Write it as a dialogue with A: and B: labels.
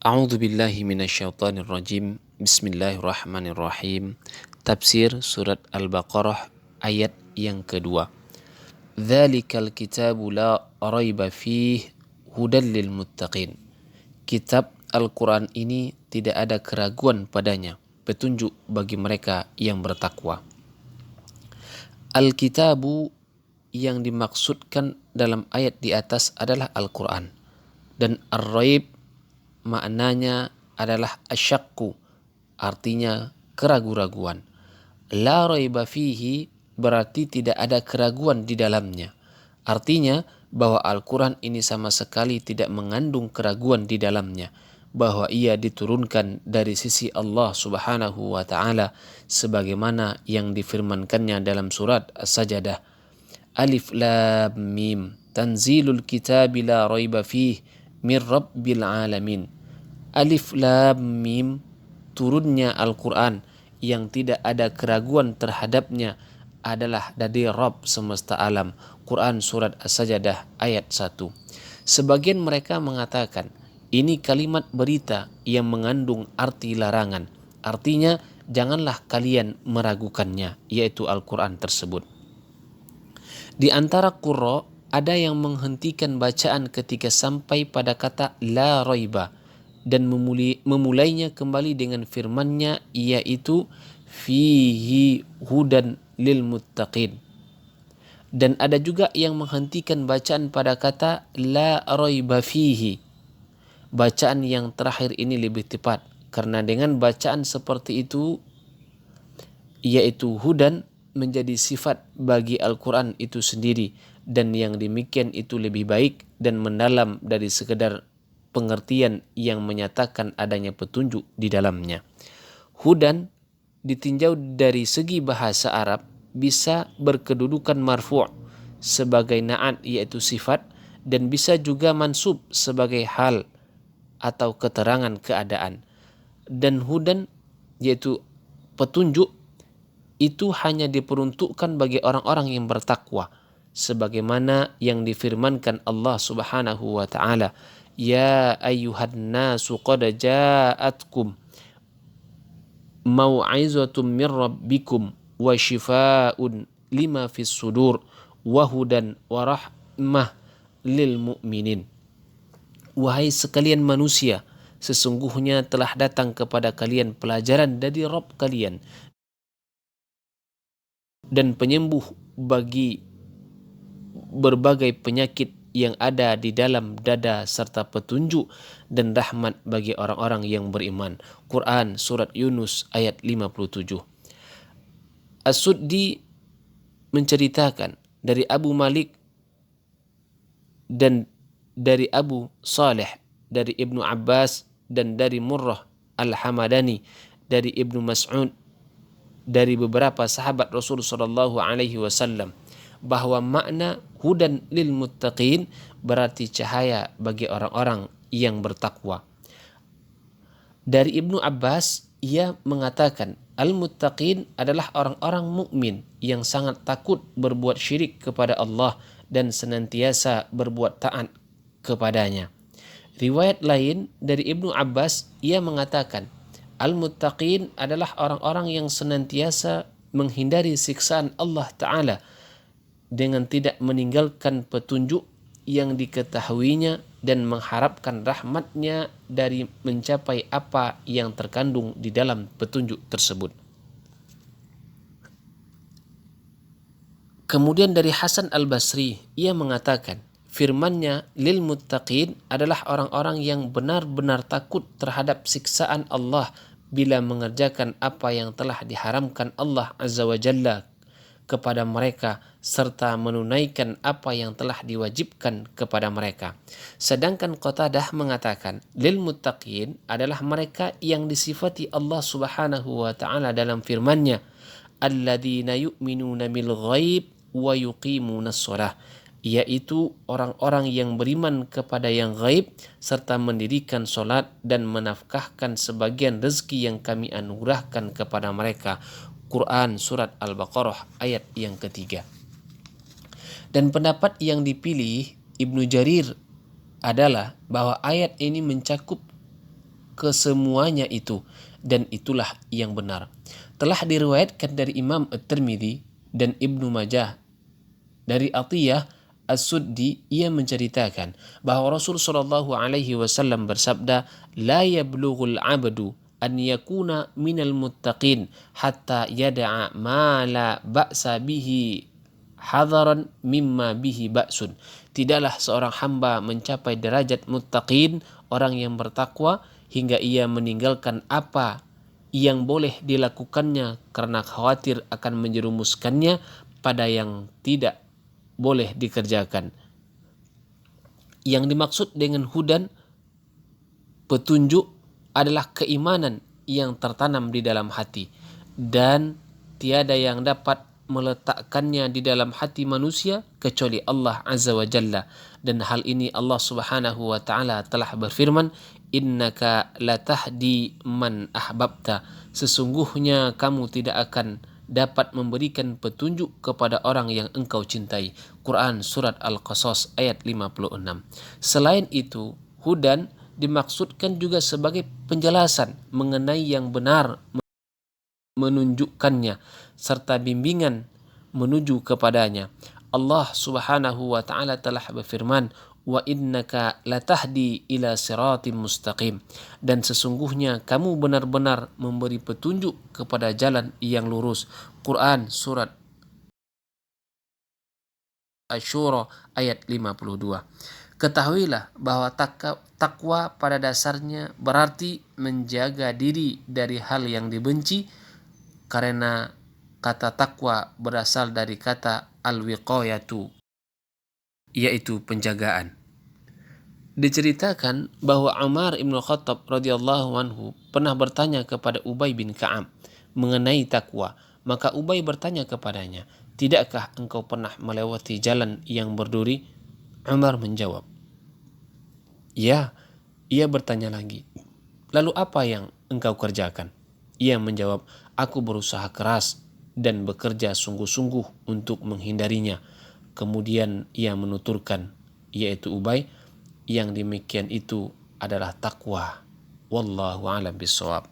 A: A'udzu billahi minasyaitonir rajim. Bismillahirrahmanirrahim. Tafsir surat Al-Baqarah ayat yang kedua. Dzalikal kitabu la raiba fihi hudan lil muttaqin. Kitab Al-Quran ini tidak ada keraguan padanya, petunjuk bagi mereka yang bertakwa. Al-kitabu yang dimaksudkan dalam ayat di atas adalah Al-Quran. Dan ar-raib maknanya adalah asyakku, artinya keraguan-raguan. La raiba fihi berarti tidak ada keraguan di dalamnya. Artinya bahwa Al-Quran ini sama sekali tidak mengandung keraguan di dalamnya, bahwa ia diturunkan dari sisi Allah Subhanahu wa taala sebagaimana yang difirmankannya dalam surat As-Sajdah. Alif lam mim tanzilul kitabi la raiba fihi min rabbil alamin. Alif lam mim, turunnya Al-Quran yang tidak ada keraguan terhadapnya adalah dari Rabb semesta alam. Quran surat As-Sajdah ayat 1. Sebagian mereka mengatakan ini kalimat berita yang mengandung arti larangan. Artinya janganlah kalian meragukannya, yaitu Al-Quran tersebut. Di antara qurra ada yang menghentikan bacaan ketika sampai pada kata la raiba dan memulainya kembali dengan firman-Nya, yaitu fihi hudan lil muttaqin. Dan ada juga yang menghentikan bacaan pada kata la raiba fihi. Bacaan yang terakhir ini lebih tepat karena dengan bacaan seperti itu, yaitu hudan, menjadi sifat bagi Al-Quran itu sendiri, dan yang demikian itu lebih baik dan mendalam dari sekedar pengertian yang menyatakan adanya petunjuk di dalamnya. Hudan ditinjau dari segi bahasa Arab bisa berkedudukan marfu' sebagai na'at yaitu sifat, dan bisa juga mansub sebagai hal atau keterangan keadaan. Dan hudan yaitu petunjuk itu hanya diperuntukkan bagi orang-orang yang bertakwa, sebagaimana yang difirmankan Allah Subhanahu wa taala, ya ayyuhan nasu qad ja'atkum mau'izatum min rabbikum wa shifaa'un lima fis sudur wa hudan wa rahmah lil mu'minin. Wahai sekalian manusia, sesungguhnya telah datang kepada kalian pelajaran dari Rabb kalian dan penyembuh bagi berbagai penyakit yang ada di dalam dada serta petunjuk dan rahmat bagi orang-orang yang beriman. Quran surat Yunus ayat 57. As-Suddi menceritakan dari Abu Malik dan dari Abu Saleh, dari Ibnu Abbas dan dari Murrah Al-Hamadani, dari Ibnu Mas'ud, dari beberapa sahabat Rasul sallallahu alaihi wasallam, bahwa makna hudan lil muttaqin berarti cahaya bagi orang-orang yang bertakwa. Dari Ibnu Abbas, ia mengatakan al-muttaqin adalah orang-orang mukmin yang sangat takut berbuat syirik kepada Allah dan senantiasa berbuat taat kepadanya. Riwayat lain dari Ibnu Abbas, ia mengatakan al-muttaqin adalah orang-orang yang senantiasa menghindari siksaan Allah Ta'ala dengan tidak meninggalkan petunjuk yang diketahuinya dan mengharapkan rahmatnya dari mencapai apa yang terkandung di dalam petunjuk tersebut. Kemudian dari Hasan al-Basri, ia mengatakan firman-Nya lil muttaqin adalah orang-orang yang benar-benar takut terhadap siksaan Allah bila mengerjakan apa yang telah diharamkan Allah Azza wa Jalla kepada mereka serta menunaikan apa yang telah diwajibkan kepada mereka. Sedangkan Qatadah mengatakan lil muttaqin adalah mereka yang disifati Allah Subhanahu wa taala dalam firman-Nya, alladzina yu'minuna bil ghaib wa yuqimunas shalah, yaitu orang-orang yang beriman kepada yang gaib serta mendirikan solat dan menafkahkan sebagian rezeki yang kami anugerahkan kepada mereka. Quran surat Al-Baqarah ayat yang ketiga. Dan pendapat yang dipilih Ibnu Jarir adalah bahwa ayat ini mencakup kesemuanya itu, dan itulah yang benar. Telah diriwayatkan dari Imam At-Tirmidzi dan Ibnu Majah dari Atiyah As-Suddi, ia menceritakan bahwa Rasul sallallahu alaihi wasallam bersabda, "La yablughul 'abdu an yakuna minal muttaqin hatta yada'a ma la ba'sa bihi hadaran mimma bihi ba'sun." Tidaklah seorang hamba mencapai derajat muttaqin, orang yang bertakwa, hingga ia meninggalkan apa yang boleh dilakukannya karena khawatir akan menjerumuskannya pada yang tidak boleh dikerjakan. Yang dimaksud dengan hudan, petunjuk, adalah keimanan yang tertanam di dalam hati, dan tiada yang dapat meletakkannya di dalam hati manusia kecuali Allah Azza wa Jalla. Dan hal ini Allah Subhanahu wa taala telah berfirman, "Innaka latahdi man ahbabta." Sesungguhnya kamu tidak akan dapat memberikan petunjuk kepada orang yang engkau cintai. Quran Surat Al-Qasas ayat 56. Selain itu, hudan dimaksudkan juga sebagai penjelasan mengenai yang benar, menunjukkannya, serta bimbingan menuju kepadanya. Allah Subhanahu wa taala telah berfirman, "Wa innaka latahdi ila siratim mustaqim." Dan sesungguhnya kamu benar-benar memberi petunjuk kepada jalan yang lurus. Quran Surat Asy-Syura ayat 52. Ketahuilah bahwa takwa pada dasarnya berarti menjaga diri dari hal yang dibenci, karena kata takwa berasal dari kata al-wiqayatu, yaitu penjagaan. Diceritakan bahwa Umar ibn Khattab radhiyallahu anhu pernah bertanya kepada Ubay bin Ka'ab mengenai takwa. Maka Ubay bertanya kepadanya, "Tidakkah engkau pernah melewati jalan yang berduri?" Umar menjawab, "Ya." Ia bertanya lagi, "Lalu apa yang engkau kerjakan?" Ia menjawab, "Aku berusaha keras dan bekerja sungguh-sungguh untuk menghindarinya." Kemudian ia menuturkan, yaitu Ubay, yang demikian itu adalah takwa. Wallahu a'lam bishawab.